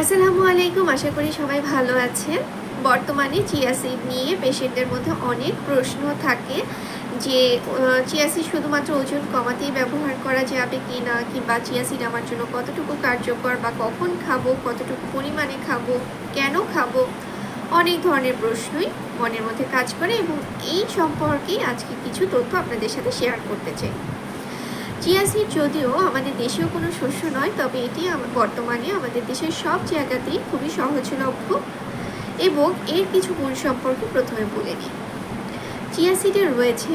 আসসালামু আলাইকুম। আশা করি সবাই ভালো আছেন। বর্তমানে চিয়া সিড নিয়ে পেশেন্টদের মধ্যে অনেক প্রশ্ন থাকে যে চিয়া সিড শুধুমাত্র ওজন কমাতেই ব্যবহার করা যাবে কি না, কিংবা চিয়া সিড আমার জন্য কতটুকু কার্যকর, বা কখন খাবো, কতটুকু পরিমাণে খাবো, কেন খাবো, অনেক ধরনের প্রশ্নই মনের মধ্যে কাজ করে, এবং এই সম্পর্কেই আজকে কিছু তথ্য আপনাদের সাথে শেয়ার করতে চাই। চিয়া সিড যদিও আমাদের দেশীয় কোনো শস্য নয়, তবে এটি বর্তমানে আমাদের দেশের সব জায়গাতেই খুবই সহজলভ্য, এবং এর কিছু গুণ সম্পর্কে প্রথমে বলে নিই। চিয়া সিডে রয়েছে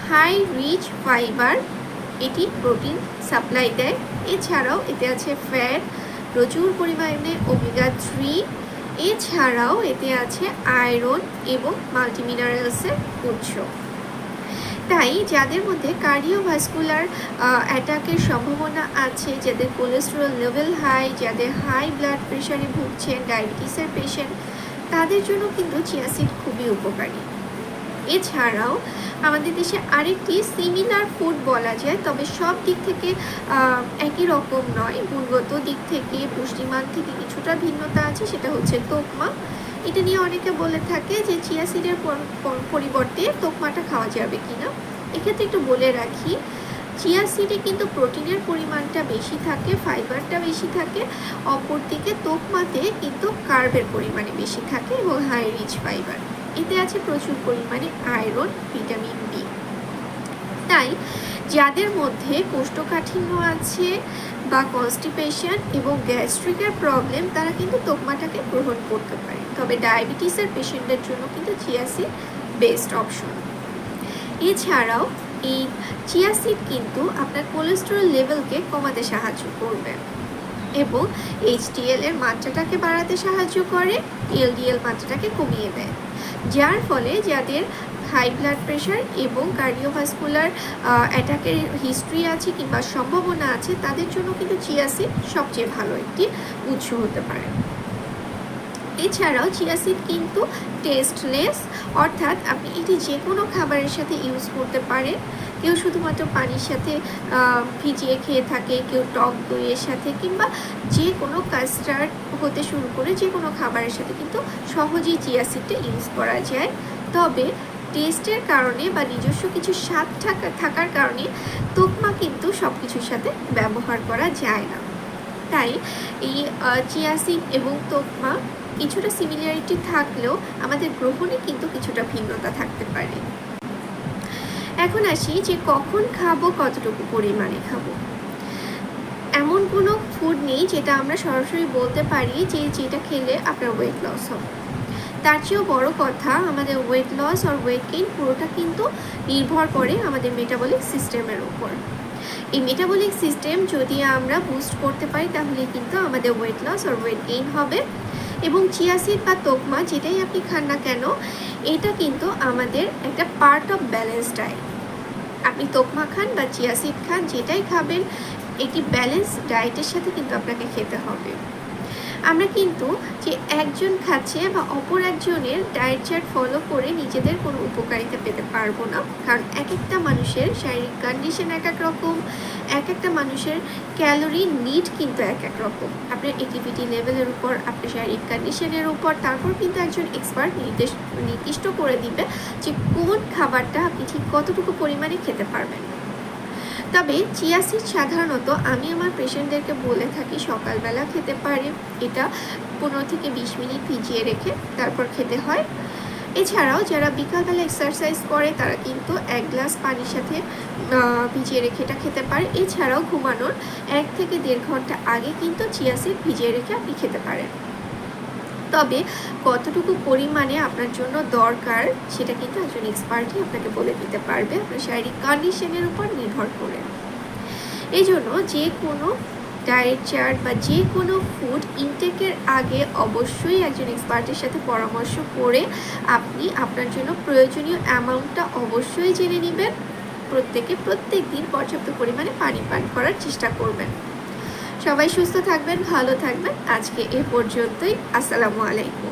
হাই রিচ ফাইবার, এটি প্রোটিন সাপ্লাই দেয়। এছাড়াও এতে আছে ফ্যাট, প্রচুর পরিমাণে ওমেগা 3, এছাড়াও এতে আছে আয়রন এবং মাল্টিমিনারেলসের উৎস। তাই যাদের মধ্যে কার্ডিওভাস্কুলার অ্যাটাকের সম্ভাবনা আছে, যাদের কোলেস্টেরল লেভেল হাই, যাদের হাই ব্লাড প্রেশারে ভুগছেন, ডায়াবেটিসের পেশেন্ট, তাদের জন্য কিন্তু চিয়া সিড খুবই উপকারী। এছাড়াও আমাদের দেশে আরেকটি সিমিলার ফুড বলা যায়, তবে সব দিক থেকে একই রকম নয়, গুণগত দিক থেকে, পুষ্টিমান থেকে কিছুটা ভিন্নতা আছে, সেটা হচ্ছে তোকমা। এটা নিয়ে অনেকে বলে থাকে যে চিয়া সিডের পরিবর্তে তোকমাটা খাওয়া যাবে কিনা। এক্ষেত্রে একটু বলে রাখি, চিয়া সিডে কিন্তু প্রোটিনের পরিমাণটা বেশি থাকে, ফাইবারটা বেশি থাকে, অপরদিকে তোকমাতে কিন্তু কার্বের পরিমাণে বেশি থাকে এবং হাই রিচ ফাইবার। এতে আছে প্রচুর পরিমাণে আয়রন, ভিটামিন বি। তাই যাদের মধ্যে কোষ্ঠকাঠিন্য আছে বা কনস্টিপেশন এবং গ্যাস্ট্রিকের প্রবলেম, তারা কিন্তু তোকমাটাকে গ্রহণ করতে পারে। তবে ডায়াবেটিসের পেশেন্টদের জন্য কিন্তু চিয়া সিড বেস্ট অপশন। এছাড়াও এই চিয়া সিড কিন্তু আপনার কোলেস্টেরল লেভেলকে কমাতে সাহায্য করবে, এবং এইচডিএল এর মাত্রাটাকে বাড়াতে সাহায্য করে, এলডিএল মাত্রাটাকে কমিয়ে দেয়। যার ফলে যাদের হাই ব্লাড প্রেশার এবং কার্ডিওভাস্কুলার অ্যাটাকের হিস্ট্রি আছে কিংবা সম্ভাবনা আছে, তাদের জন্য কিন্তু চিয়া সিড সবচেয়ে ভালো একটি উৎস হতে পারে। এছাড়াও চিয়া সিড কিন্তু টেস্টলেস, অর্থাৎ আপনি এটি যে কোনো খাবারের সাথে ইউজ করতে পারেন। কেউ শুধুমাত্র পানির সাথে ভিজিয়ে খেয়ে থাকে, কেউ টক দইয়ের সাথে, কিংবা যে কোনো কাস্টার্ড হতে শুরু করে যে কোনো খাবারের সাথে কিন্তু সহজেই চিয়া সিডটা ইউজ করা যায়। তবে টেস্টের কারণে বা নিজস্ব কিছু স্বাদ থাকার কারণে তোকমা কিন্তু সব কিছুর সাথে ব্যবহার করা যায় না। তাই এই চিয়া সিড এবং তোকমা কিছুটা সিমিলারিটি থাকলেও আমাদের গ্রহণে কিন্তু কিছুটা ভিন্নতা থাকতে পারে। এখন আসি যে কখন খাবো, কতটুকু পরিমাণে খাবো। এমন কোনো ফুড নেই যেটা আমরা সরাসরি বলতে পারি যে যেটা খেলে আপনার ওয়েট লস হবে। তার চেয়েও বড় কথা, আমাদের ওয়েট লস আর ওয়েট গেইন পুরোটা কিন্তু নির্ভর করে আমাদের মেটাবলিক সিস্টেমের উপর। এই মেটাবলিক সিস্টেম যদি আমরা বুস্ট করতে পারি, তাহলে কিন্তু আমাদের ওয়েট লস আর ওয়েট গেইন হবে। এবং চিয়া সিড বা তোকমা যেটাই আপনি খান না কেন, এটা কিন্তু আমাদের একটা পার্ট অফ ব্যালেন্স ডায়েট। আপনি তোকমা খান বা চিয়া সিড খান, যেটাই খাবেন, একটি ব্যালেন্স ডায়েটের সাথে কিন্তু আপনাকে খেতে হবে। আমরা কিন্তু যে একজন খাচ্ছে বা অপর একজনের ডায়েট চার্ট ফলো করে নিজেদের কোনো উপকারিতা পেতে পারবো না, কারণ এক একটা মানুষের শারীরিক কন্ডিশন এক এক রকম, এক একটা মানুষের ক্যালোরি নিড কিন্তু এক এক রকম। আপনার অ্যাক্টিভিটি লেভেলের উপর, আপনার শারীরিক কন্ডিশনের উপর, তারপর কিন্তু একজন এক্সপার্ট নির্দিষ্ট করে দিবে যে কোন খাবারটা আপনি ঠিক কতটুকু পরিমাণে খেতে পারবেন। তবে চিয়া সিড সাধারণত আমি আমার পেশেন্টদেরকে বলে থাকি সকালবেলা খেতে পারে, এটা 15 থেকে 20 মিনিট ভিজিয়ে রেখে তারপর খেতে হয়। এছাড়াও যারা বিকালবেলা এক্সারসাইজ করে, তারা কিন্তু 1 গ্লাস পানির সাথে ভিজিয়ে রেখে এটা খেতে পারে। এছাড়াও ঘুমানোর 1 থেকে 1.5 ঘন্টা আগে কিন্তু চিয়া সিড ভিজিয়ে রেখে আপনি খেতে পারেন। তবে কতটুকু পরিমাণে আপনার জন্য দরকার, সেটা কিন্তু একজন এক্সপার্টই আপনাকে বলে দিতে পারবে, আপনার শারীরিক কন্ডিশনের উপর নির্ভর করে। এই জন্য যে কোনো ডায়েট চার্ট বা যে কোনো ফুড ইনটেকের আগে অবশ্যই একজন এক্সপার্টের সাথে পরামর্শ করে আপনি আপনার জন্য প্রয়োজনীয় অ্যামাউন্টটা অবশ্যই জেনে নেবেন। প্রত্যেক দিন পর্যাপ্ত পরিমাণে পানি পান করার চেষ্টা করবেন। সবাই সুস্থ থাকবেন, ভালো থাকবেন। আজকে এ পর্যন্তই। আসসালামু আলাইকুম।